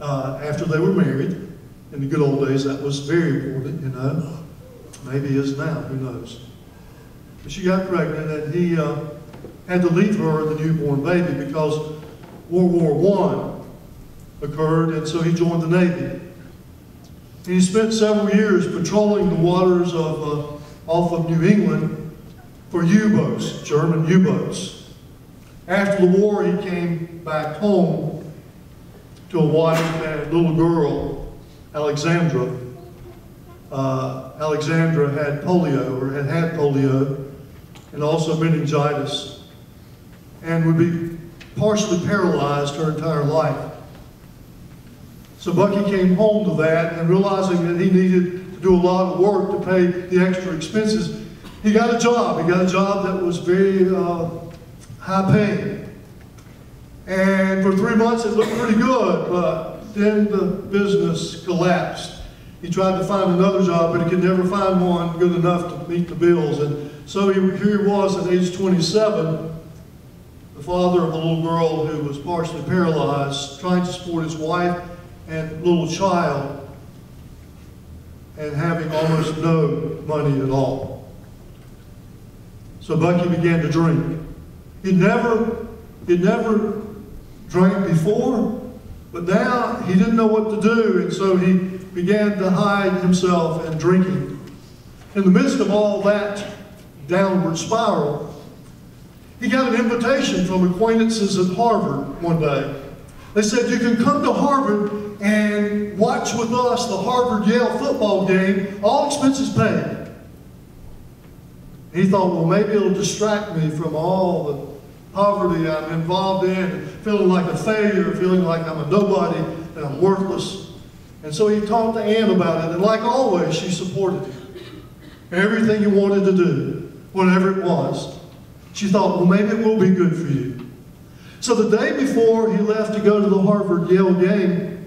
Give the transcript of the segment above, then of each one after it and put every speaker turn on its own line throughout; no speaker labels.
after they were married. In the good old days, that was very important, you know. Maybe it is now, who knows. But she got pregnant, and he had to leave her the newborn baby because World War I occurred, and so he joined the Navy. And he spent several years patrolling the waters of off of New England for U-boats, German U-boats. After the war, he came back home to a wife and little girl, Alexandra. Alexandra had polio, or had polio, and also meningitis, and would be partially paralyzed her entire life. So Bucky came home to that, and realizing that he needed to do a lot of work to pay the extra expenses, he got a job. He got a job that was very high paying. And for 3 months it looked pretty good, but then the business collapsed. He tried to find another job, but he could never find one good enough to meet the bills. And so here he was at age 27, the father of a little girl who was partially paralyzed, trying to support his wife and little child, and having almost no money at all. So Bucky began to drink. He'd never drank before, but now he didn't know what to do, and so he began to hide himself in drinking. In the midst of all that downward spiral, he got an invitation from acquaintances at Harvard one day. They said, "You can come to Harvard and watch with us the Harvard-Yale football game, all expenses paid." He thought, well, maybe it'll distract me from all the poverty I'm involved in, feeling like a failure, feeling like I'm a nobody, and I'm worthless. And so he talked to Ann about it, and like always, she supported him. Everything he wanted to do, whatever it was. She thought, well, maybe it will be good for you. So the day before he left to go to the Harvard-Yale game,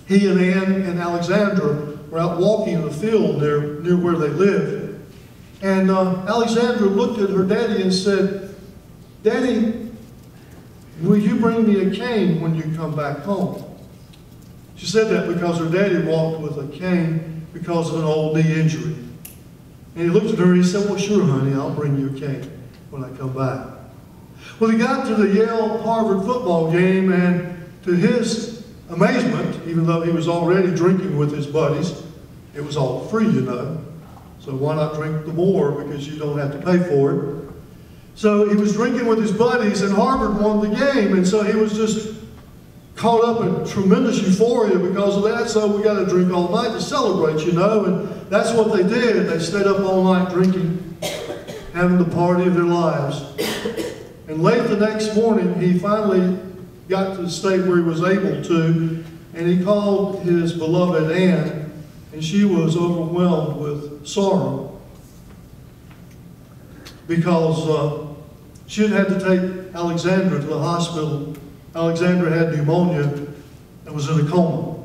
he and Ann and Alexandra were out walking in the field near where they lived. And Alexandra looked at her daddy and said, "Daddy, will you bring me a cane when you come back home?" She said that because her daddy walked with a cane because of an old knee injury. And he looked at her and he said, "Well, sure, honey, I'll bring you a cane when I come back." Well, he got to the Yale-Harvard football game, and to his amazement, even though he was already drinking with his buddies, it was all free, you know. So why not drink the more, because you don't have to pay for it. So he was drinking with his buddies, and Harvard won the game, and so he was just caught up in tremendous euphoria because of that. So we got to drink all night to celebrate, you know, and that's what they did. They stayed up all night drinking, having the party of their lives. And late the next morning, he finally got to the state where he was able to, and he called his beloved Ann, and she was overwhelmed with sorrow because she had to take Alexandra to the hospital. Alexandra had pneumonia and was in a coma.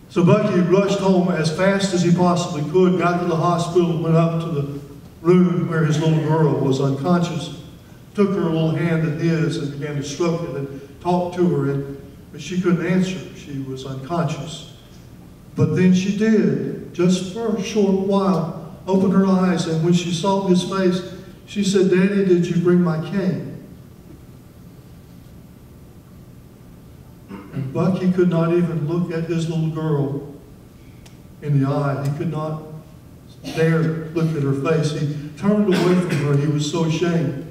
So Bucky rushed home as fast as he possibly could, got to the hospital, went up to the room where his little girl was unconscious, took her little hand in his and began to stroke it and talk to her, but she couldn't answer. She was unconscious. But then she did, just for a short while, open her eyes, and when she saw his face, she said, "Daddy, did you bring my cane?" And Bucky could not even look at his little girl in the eye. He could not dare look at her face. He turned away from her. He was so ashamed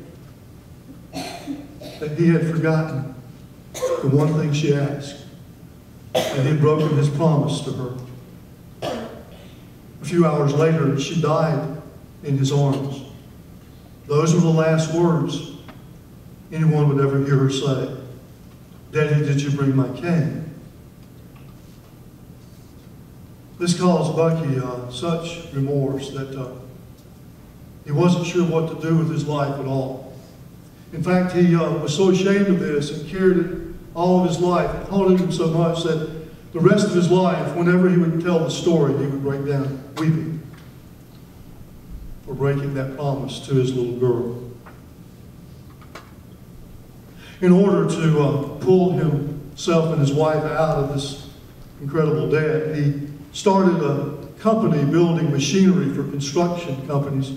that he had forgotten the one thing she asked. And he had broken his promise to her. A few hours later, she died in his arms. Those were the last words anyone would ever hear her say. "Daddy, did you bring my cane?" This caused Bucky such remorse that he wasn't sure what to do with his life at all. In fact, he was so ashamed of this and carried it all of his life. It haunted him so much that the rest of his life, whenever he would tell the story, he would break down weeping for breaking that promise to his little girl. in order to pull himself and his wife out of this incredible debt. He started a company building machinery for construction companies.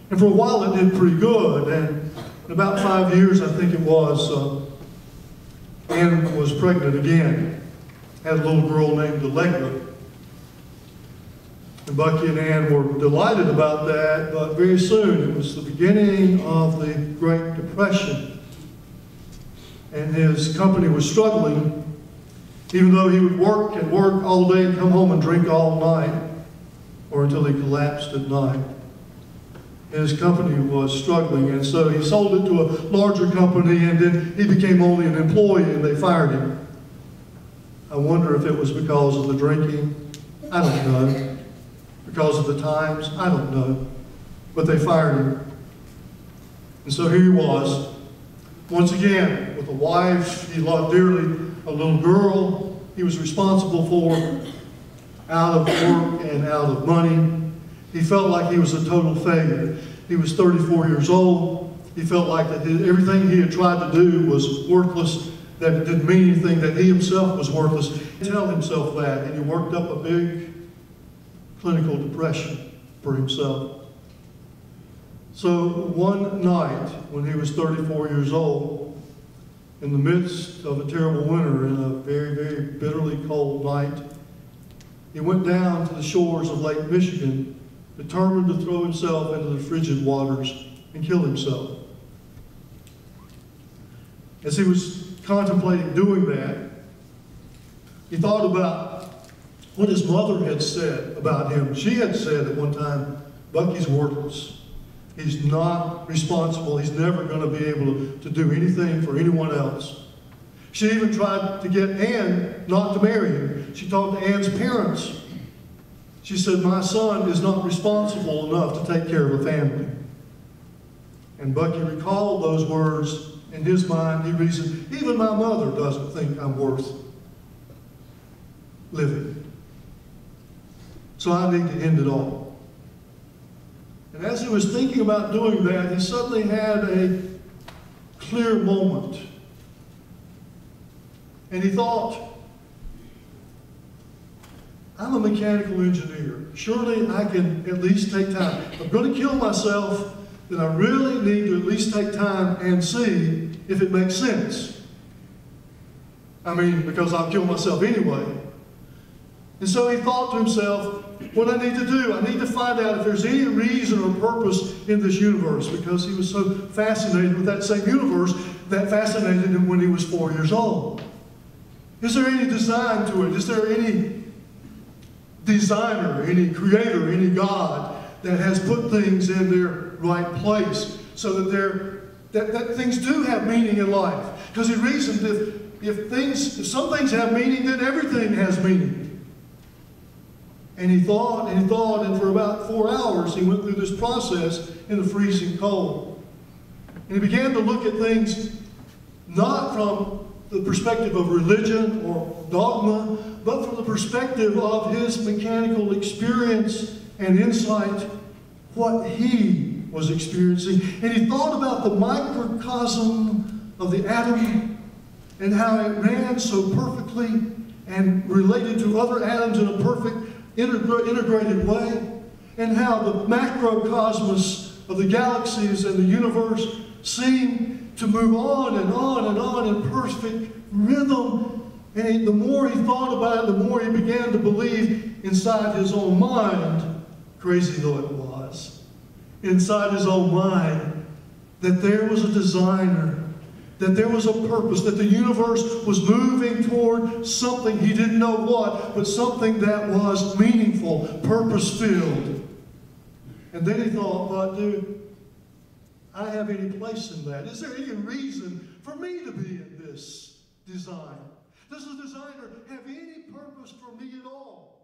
And for a while it did pretty good. And in about 5 years, I think it was, Ann was pregnant again. Had a little girl named Allegra. And Bucky and Ann were delighted about that, but very soon it was the beginning of the Great Depression. And his company was struggling, even though he would work and work all day and come home and drink all night, or until he collapsed at night. His company was struggling, and so he sold it to a larger company, and then he became only an employee, and they fired him. I wonder if it was because of the drinking. I don't know. Because of the times. I don't know. But they fired him. And so here he was, once again, with a wife he loved dearly, a little girl he was responsible for, out of work and out of money. He felt like he was a total failure. He was 34 years old. He felt like that everything he had tried to do was worthless, that it didn't mean anything, that he himself was worthless. He told himself that, and he worked up a big clinical depression for himself. So one night, when he was 34 years old, in the midst of a terrible winter and a very, very bitterly cold night, he went down to the shores of Lake Michigan, determined to throw himself into the frigid waters and kill himself. As he was contemplating doing that, he thought about what his mother had said about him. She had said at one time, Bucky's worthless. He's not responsible. He's never going to be able to do anything for anyone else. She even tried to get Ann not to marry him. She talked to Ann's parents. She said, my son is not responsible enough to take care of a family. And Bucky recalled those words. In his mind, he reasoned, even my mother doesn't think I'm worth living. So I need to end it all. And as he was thinking about doing that, he suddenly had a clear moment. And he thought, I'm a mechanical engineer. Surely I can at least take time. If I'm going to kill myself, then I really need to at least take time and see if it makes sense. I mean, because I'll kill myself anyway. And so he thought to himself, what I need to do, I need to find out if there's any reason or purpose in this universe, because he was so fascinated with that same universe that fascinated him when he was 4 years old. Is there any design to it? Is there any designer, any creator, any God that has put things in their right place so that that things do have meaning in life? Because he reasoned if some things have meaning, then everything has meaning. And he thought, and for about 4 hours he went through this process in the freezing cold. And he began to look at things not from the perspective of religion or dogma, but from the perspective of his mechanical experience and insight, what he was experiencing. And he thought about the microcosm of the atom and how it ran so perfectly and related to other atoms in a perfect integrated way, and how the macrocosmos of the galaxies and the universe seemed to move on and on and on in perfect rhythm. And the more he thought about it, the more he began to believe inside his own mind, crazy though it was, inside his own mind, that there was a designer, that there was a purpose, that the universe was moving toward something, he didn't know what, but something that was meaningful, purpose-filled. And then he thought, but do I have any place in that? Is there any reason for me to be in this design? Does the designer have any purpose for me at all?